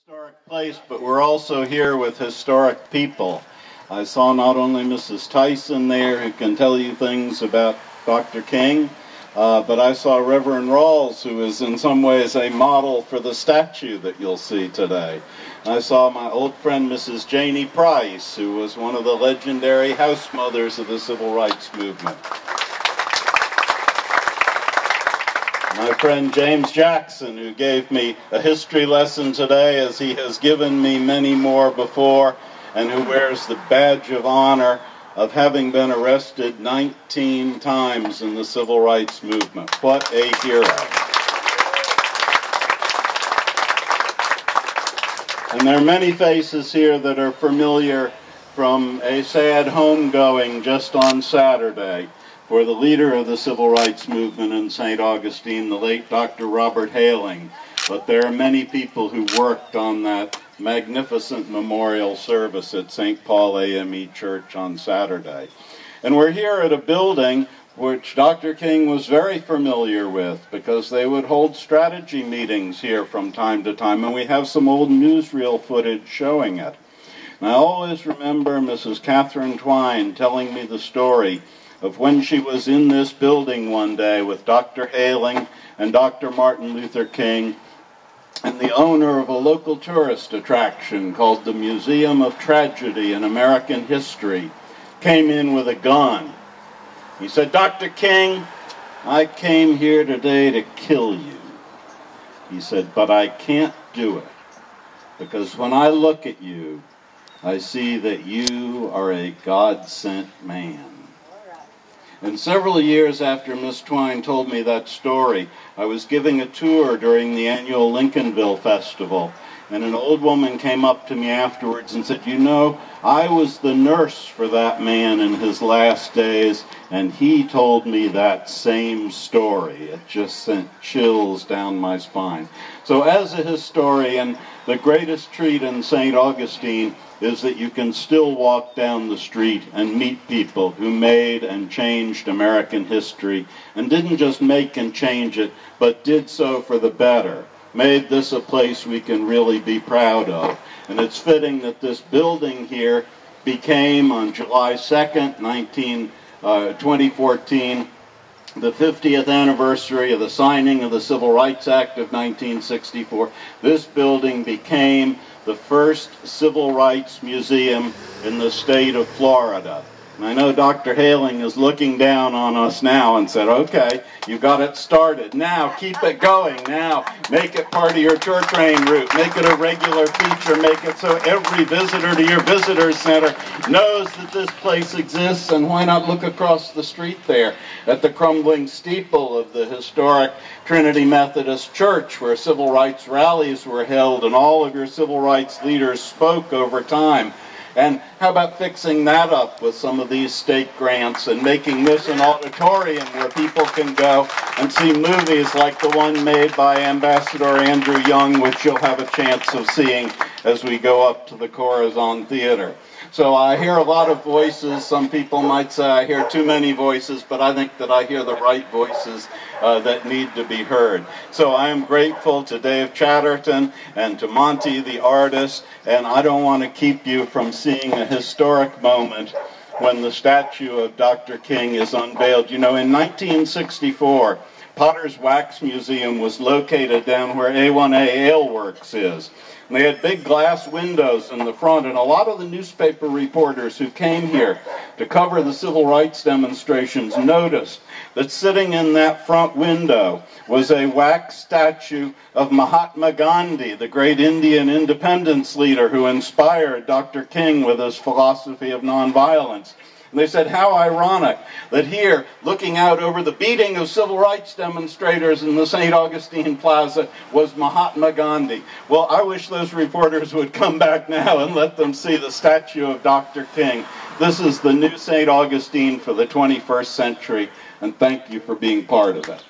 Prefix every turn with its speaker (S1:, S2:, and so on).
S1: Historic place, but we're also here with historic people. I saw not only Mrs. Tyson there, who can tell you things about Dr. King, but I saw Reverend Rawls, who is in some ways a model for the statue that you'll see today. I saw my old friend Mrs. Janie Price, who was one of the legendary house mothers of the Civil Rights Movement. My friend James Jackson, who gave me a history lesson today, as he has given me many more before, and who wears the badge of honor of having been arrested 19 times in the Civil Rights Movement. What a hero. And there are many faces here that are familiar from a sad homegoing just on Saturday for the leader of the Civil Rights Movement in St. Augustine, the late Dr. Robert Hailing. But there are many people who worked on that magnificent memorial service at St. Paul AME Church on Saturday. And we're here at a building which Dr. King was very familiar with, because they would hold strategy meetings here from time to time, and we have some old newsreel footage showing it. And I always remember Mrs. Catherine Twine telling me the story of when she was in this building one day with Dr. Hailing and Dr. Martin Luther King, and the owner of a local tourist attraction called the Museum of Tragedy in American History came in with a gun. He said, "Dr. King, I came here today to kill you." He said, "But I can't do it, because when I look at you, I see that you are a God-sent man." And several years after Miss Twine told me that story, I was giving a tour during the annual Lincolnville Festival, and an old woman came up to me afterwards and said, "You know, I was the nurse for that man in his last days, and he told me that same story." It just sent chills down my spine. So as a historian, the greatest treat in St. Augustine is that you can still walk down the street and meet people who made and changed American history, and didn't just make and change it, but did so for the better. Made this a place we can really be proud of. And it's fitting that this building here became, on July 2nd, 2014, the 50th anniversary of the signing of the Civil Rights Act of 1964. This building became the first civil rights museum in the state of Florida. And I know Dr. Hailing is looking down on us now and said, "Okay, you got it started. Now keep it going. Now make it part of your tour train route. Make it a regular feature. Make it so every visitor to your visitor center knows that this place exists." And why not look across the street there at the crumbling steeple of the historic Trinity Methodist Church, where civil rights rallies were held and all of your civil rights leaders spoke over time. And how about fixing that up with some of these state grants and making this an auditorium where people can go and see movies like the one made by Ambassador Andrew Young, which you'll have a chance of seeing as we go up to the Corazon Theater. So I hear a lot of voices. Some people might say I hear too many voices, but I think that I hear the right voices that need to be heard. So I am grateful to Dave Chatterton and to Monty the artist, and I don't want to keep you from seeing a historic moment when the statue of Dr. King is unveiled. You know, in 1964, Potter's Wax Museum was located down where A1A Ale Works is. And they had big glass windows in the front, and a lot of the newspaper reporters who came here to cover the civil rights demonstrations noticed that sitting in that front window was a wax statue of Mahatma Gandhi, the great Indian independence leader who inspired Dr. King with his philosophy of nonviolence. And they said, how ironic that here, looking out over the beating of civil rights demonstrators in the St. Augustine Plaza, was Mahatma Gandhi. Well, I wish those reporters would come back now and let them see the statue of Dr. King. This is the new St. Augustine for the 21st century, and thank you for being part of it.